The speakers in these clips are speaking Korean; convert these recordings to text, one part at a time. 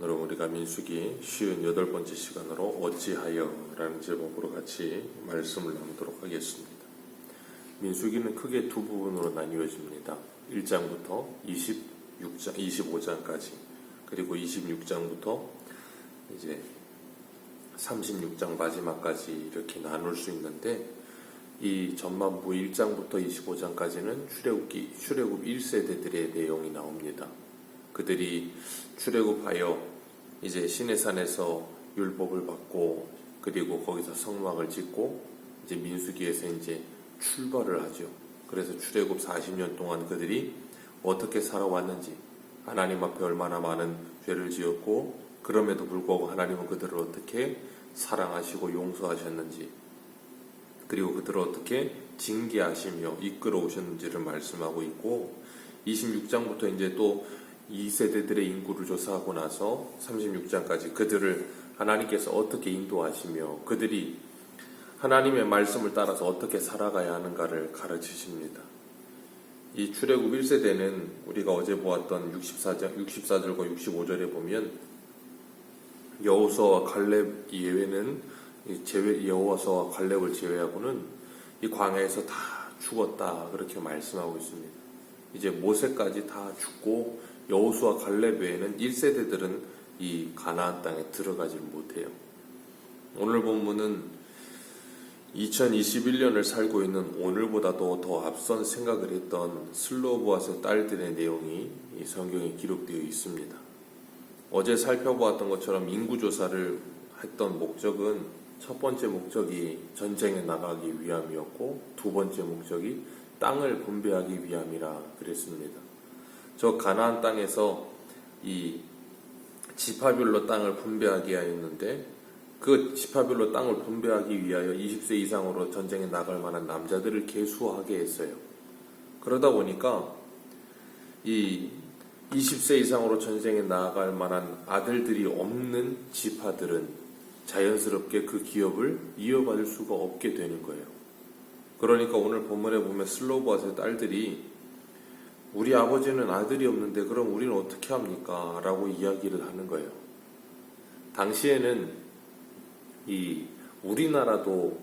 오늘은 우리가 민수기 58번째 시간으로 어찌하여 라는 제목으로 같이 말씀을 나누도록 하겠습니다. 민수기는 크게 두 부분으로 나뉘어집니다. 1장부터 25장까지, 그리고 26장부터 이제 36장 마지막까지 이렇게 나눌 수 있는데, 이 전반부 1장부터 25장까지는 출애굽 1세대들의 내용이 나옵니다. 그들이 출애굽하여 이제 시내산에서 율법을 받고, 그리고 거기서 성막을 짓고 이제 민수기에서 이제 출발을 하죠. 그래서 출애굽 40년 동안 그들이 어떻게 살아왔는지, 하나님 앞에 얼마나 많은 죄를 지었고 그럼에도 불구하고 하나님은 그들을 어떻게 사랑하시고 용서하셨는지, 그리고 그들을 어떻게 징계하시며 이끌어 오셨는지를 말씀하고 있고, 26장부터 이제 또 2세대들의 인구를 조사하고 나서 36장까지 그들을 하나님께서 어떻게 인도하시며 그들이 하나님의 말씀을 따라서 어떻게 살아가야 하는가를 가르치십니다. 이 출애굽 1세대는 우리가 어제 보았던 64절과 65절에 보면 여호수아와 갈렙 예외는 여호수아와 갈렙을 제외하고는 이 광야에서 다 죽었다, 그렇게 말씀하고 있습니다. 이제 모세까지 다 죽고 여호수아 갈렙 외에는 1세대들은 이 가나안 땅에 들어가지 못해요. 오늘 본문은 2021년을 살고 있는 오늘보다도 더 앞선 생각을 했던 슬로보아스 딸들의 내용이 이 성경에 기록되어 있습니다. 어제 살펴보았던 것처럼 인구조사를 했던 목적은, 첫 번째 목적이 전쟁에 나가기 위함이었고, 두 번째 목적이 땅을 분배하기 위함이라 그랬습니다. 저 가나안 땅에서 이 지파별로 땅을 분배하게 하였는데, 그 지파별로 땅을 분배하기 위하여 20세 이상으로 전쟁에 나갈 만한 남자들을 계수하게 했어요. 그러다 보니까 이 20세 이상으로 전쟁에 나갈 만한 아들들이 없는 지파들은 자연스럽게 그 기업을 이어받을 수가 없게 되는 거예요. 그러니까 오늘 본문에 보면 슬로보아스의 딸들이 우리 아버지는 아들이 없는데 그럼 우리는 어떻게 합니까? 라고 이야기를 하는 거예요. 당시에는 이 우리나라도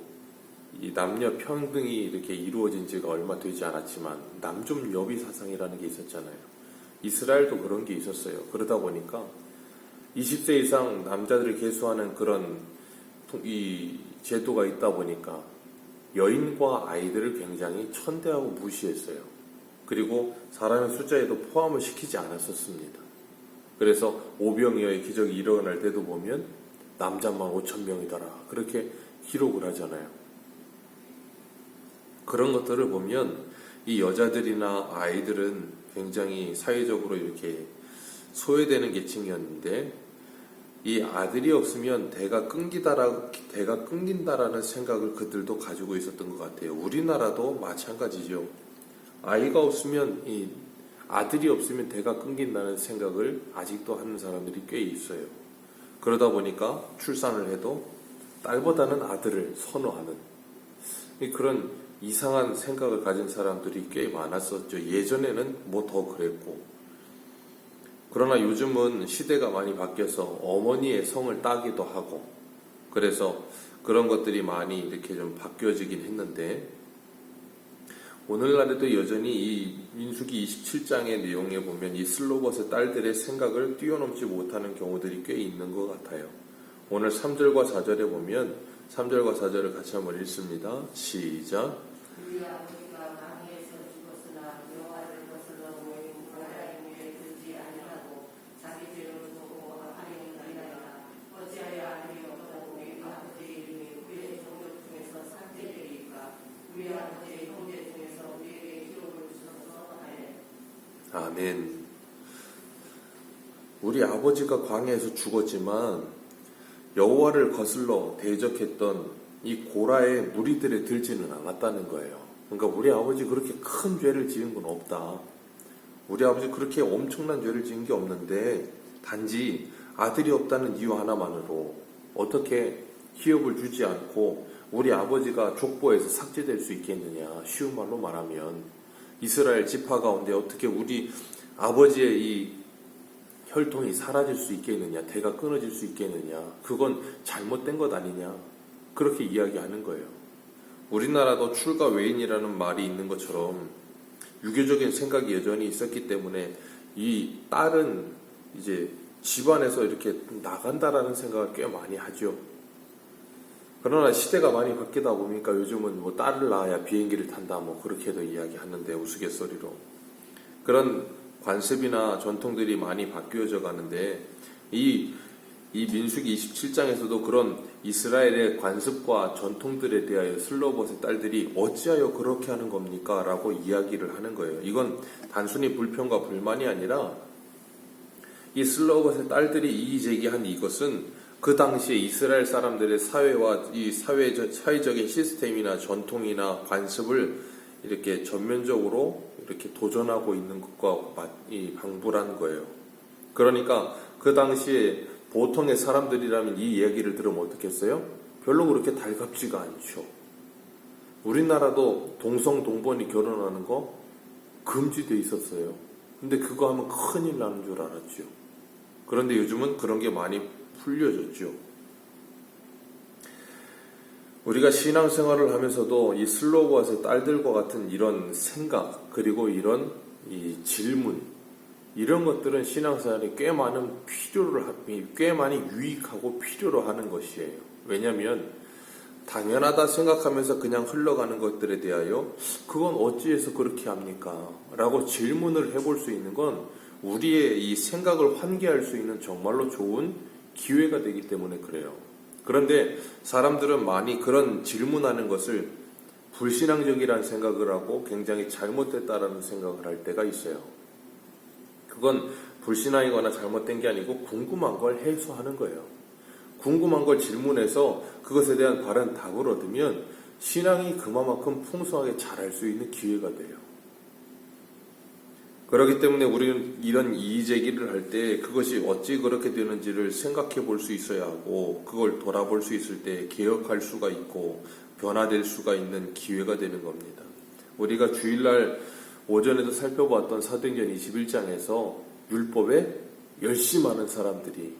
이 남녀 평등이 이렇게 이루어진 지가 얼마 되지 않았지만 남좀 여비 사상이라는 게 있었잖아요. 이스라엘도 그런 게 있었어요. 그러다 보니까 20세 이상 남자들을 계수하는 그런 이 제도가 있다 보니까 여인과 아이들을 굉장히 천대하고 무시했어요. 그리고 사람의 숫자에도 포함을 시키지 않았었습니다. 그래서 오병이어의 기적이 일어날 때도 보면 남자만 5,000명이더라, 그렇게 기록을 하잖아요. 그런 것들을 보면 이 여자들이나 아이들은 굉장히 사회적으로 이렇게 소외되는 계층이었는데, 이 아들이 없으면 대가 끊긴다라는 생각을 그들도 가지고 있었던 것 같아요. 우리나라도 마찬가지죠. 아이가 없으면, 이 아들이 없으면 대가 끊긴다는 생각을 아직도 하는 사람들이 꽤 있어요. 그러다 보니까 출산을 해도 딸보다는 아들을 선호하는 그런 이상한 생각을 가진 사람들이 꽤 많았었죠. 예전에는 뭐 더 그랬고. 그러나 요즘은 시대가 많이 바뀌어서 어머니의 성을 따기도 하고, 그래서 그런 것들이 많이 이렇게 좀 바뀌어지긴 했는데, 오늘날에도 여전히 이 민수기 27장의 내용에 보면 이 슬로보아스 딸들의 생각을 뛰어넘지 못하는 경우들이 꽤 있는 것 같아요. 오늘 3절과 4절에 보면 3절과 4절을 같이 한번 읽습니다. 시작. 우리 아버지가 광야에서 죽었으나 여호와를 거슬러 모인 고라의 위에 들지 아니하고 자기 죄를 보고 아파하였나이다. 어찌하여 아들이 없다고 우리 아버지의 이름이 우리의 종족 중에서 삭제되리까? 우리 아버지의 형제 중에서 우리에게 기록을 주소서 하에. 아멘. 우리 아버지가 광야에서 죽었지만 여호와를 거슬러 대적했던 이 고라의 무리들에 들지는 않았다는 거예요. 그러니까 우리 아버지 그렇게 큰 죄를 지은 건 없다. 우리 아버지 그렇게 엄청난 죄를 지은 게 없는데, 단지 아들이 없다는 이유 하나만으로 어떻게 기업을 주지 않고 우리 아버지가 족보에서 삭제될 수 있겠느냐. 쉬운 말로 말하면 이스라엘 지파 가운데 어떻게 우리 아버지의 이 혈통이 사라질 수 있겠느냐, 대가 끊어질 수 있겠느냐, 그건 잘못된 것 아니냐, 그렇게 이야기하는 거예요. 우리나라도 출가 외인이라는 말이 있는 것처럼 유교적인 생각이 여전히 있었기 때문에 이 딸은 이제 집안에서 이렇게 나간다라는 생각을 꽤 많이 하죠. 그러나 시대가 많이 바뀌다 보니까 요즘은 뭐 딸을 낳아야 비행기를 탄다 뭐 그렇게도 이야기하는데 우스갯소리로 그런 관습이나 전통들이 많이 바뀌어져 가는데 이 민수기 27장에서도 그런 이스라엘의 관습과 전통들에 대하여 슬로봇의 딸들이 어찌하여 그렇게 하는 겁니까? 라고 이야기를 하는 거예요. 이건 단순히 불평과 불만이 아니라 이 슬로봇의 딸들이 이의제기한 이것은 그 당시에 이스라엘 사람들의 사회와 이 사회적인 시스템이나 전통이나 관습을 이렇게 전면적으로 이렇게 도전하고 있는 것과 방불한 거예요. 그러니까 그 당시에 보통의 사람들이라면 이 이야기를 들으면 어떻겠어요? 별로 그렇게 달갑지가 않죠. 우리나라도 동성동본이 결혼하는 거 금지돼 있었어요. 근데 그거 하면 큰일 나는 줄 알았죠. 그런데 요즘은 그런 게 많이 풀려졌죠. 우리가 신앙생활을 하면서도 이 슬로보아스의 딸들과 같은 이런 생각 그리고 이런 이 질문 이런 것들은 신앙생활에 꽤 많이 유익하고 필요로 하는 것이에요. 왜냐하면 당연하다 생각하면서 그냥 흘러가는 것들에 대하여 그건 어찌해서 그렇게 합니까? 라고 질문을 해볼 수 있는 건 우리의 이 생각을 환기할 수 있는 정말로 좋은 기회가 되기 때문에 그래요. 그런데 사람들은 많이 그런 질문하는 것을 불신앙적이라는 생각을 하고 굉장히 잘못됐다라는 생각을 할 때가 있어요. 그건 불신앙이거나 잘못된 게 아니고 궁금한 걸 해소하는 거예요. 궁금한 걸 질문해서 그것에 대한 바른 답을 얻으면 신앙이 그만큼 풍성하게 자랄 수 있는 기회가 돼요. 그렇기 때문에 우리는 이런 이의제기를 할 때 그것이 어찌 그렇게 되는지를 생각해 볼 수 있어야 하고 그걸 돌아볼 수 있을 때 개혁할 수가 있고 변화될 수가 있는 기회가 되는 겁니다. 우리가 주일날 오전에도 살펴봤던 사도행전 21장에서 율법에 열심하는 사람들이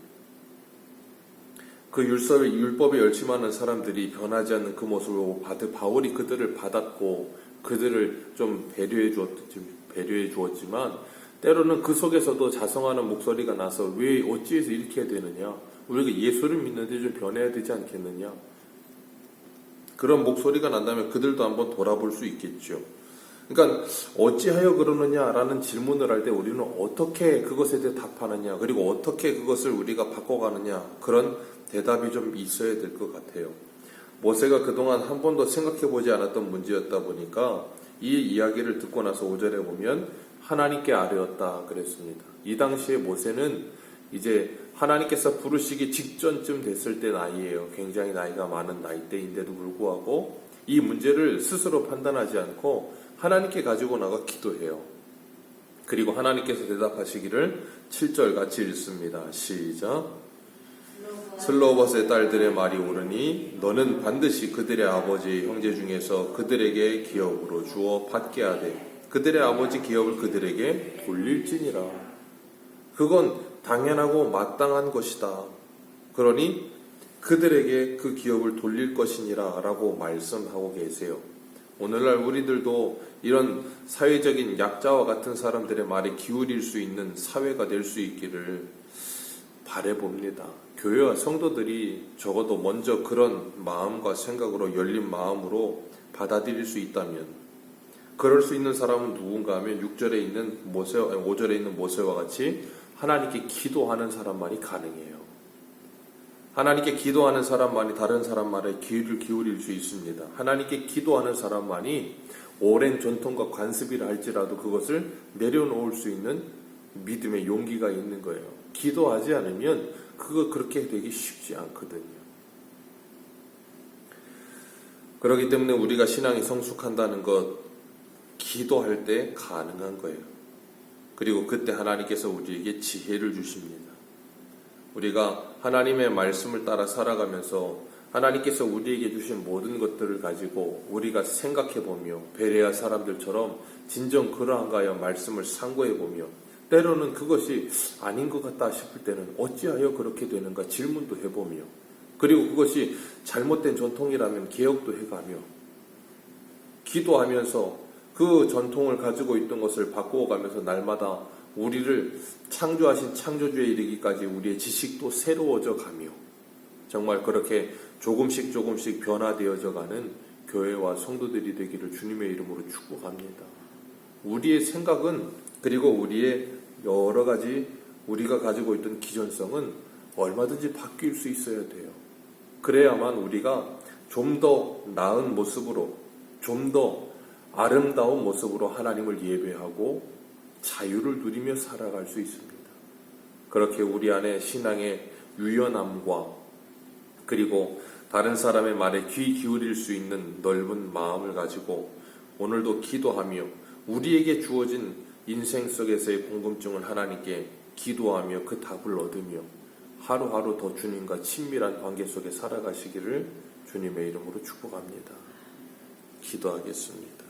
그 율법에 열심하는 사람들이 변하지 않는 그 모습을 보고 바울이 그들을 받았고 그들을 좀 배려해 주었지만 때로는 그 속에서도 자성하는 목소리가 나서 왜 어찌해서 이렇게 해야 되느냐, 우리가 예수를 믿는데 좀 변해야 되지 않겠느냐, 그런 목소리가 난다면 그들도 한번 돌아볼 수 있겠죠. 그러니까 어찌하여 그러느냐라는 질문을 할 때 우리는 어떻게 그것에 대해 답하느냐, 그리고 어떻게 그것을 우리가 바꿔가느냐, 그런 대답이 좀 있어야 될 것 같아요. 모세가 그동안 한 번도 생각해보지 않았던 문제였다 보니까 이 이야기를 듣고 나서 5절에 보면 하나님께 아뢰었다 그랬습니다. 이 당시에 모세는 이제 하나님께서 부르시기 직전쯤 됐을 때 나이예요. 굉장히 나이가 많은 나이대인데도 불구하고 이 문제를 스스로 판단하지 않고 하나님께 가지고 나가 기도해요. 그리고 하나님께서 대답하시기를 7절 같이 읽습니다. 시작. 슬로봇의 딸들의 말이 옳으니 너는 반드시 그들의 아버지 형제 중에서 그들에게 기업으로 주어 받게 하되 그들의 아버지 기업을 그들에게 돌릴지니라. 그건 당연하고 마땅한 것이다. 그러니 그들에게 그 기업을 돌릴 것이니라 라고 말씀하고 계세요. 오늘날 우리들도 이런 사회적인 약자와 같은 사람들의 말에 기울일 수 있는 사회가 될 수 있기를 바라봅니다. 교회와 성도들이 적어도 먼저 그런 마음과 생각으로 열린 마음으로 받아들일 수 있다면, 그럴 수 있는 사람은 누군가 하면 6절에 있는 5절에 있는 모세와 같이 하나님께 기도하는 사람만이 가능해요. 하나님께 기도하는 사람만이 다른 사람 말에 귀를 기울일 수 있습니다. 하나님께 기도하는 사람만이 오랜 전통과 관습이라 할지라도 그것을 내려놓을 수 있는 믿음의 용기가 있는 거예요. 기도하지 않으면 그거 그렇게 되기 쉽지 않거든요. 그렇기 때문에 우리가 신앙이 성숙한다는 것, 기도할 때 가능한 거예요. 그리고 그때 하나님께서 우리에게 지혜를 주십니다. 우리가 하나님의 말씀을 따라 살아가면서 하나님께서 우리에게 주신 모든 것들을 가지고 우리가 생각해보며 베레아 사람들처럼 진정 그러한가 하여 말씀을 상고해보며 때로는 그것이 아닌 것 같다 싶을 때는 어찌하여 그렇게 되는가 질문도 해보며, 그리고 그것이 잘못된 전통이라면 개혁도 해가며, 기도하면서 그 전통을 가지고 있던 것을 바꾸어가면서 날마다 우리를 창조하신 창조주에 이르기까지 우리의 지식도 새로워져 가며, 정말 그렇게 조금씩 조금씩 변화되어져 가는 교회와 성도들이 되기를 주님의 이름으로 축복합니다. 우리의 생각은, 그리고 우리의 여러 가지 우리가 가지고 있던 기존성은 얼마든지 바뀔 수 있어야 돼요. 그래야만 우리가 좀 더 나은 모습으로, 좀 더 아름다운 모습으로 하나님을 예배하고 자유를 누리며 살아갈 수 있습니다. 그렇게 우리 안에 신앙의 유연함과, 그리고 다른 사람의 말에 귀 기울일 수 있는 넓은 마음을 가지고 오늘도 기도하며 우리에게 주어진 인생 속에서의 궁금증을 하나님께 기도하며 그 답을 얻으며 하루하루 더 주님과 친밀한 관계 속에 살아가시기를 주님의 이름으로 축복합니다. 기도하겠습니다.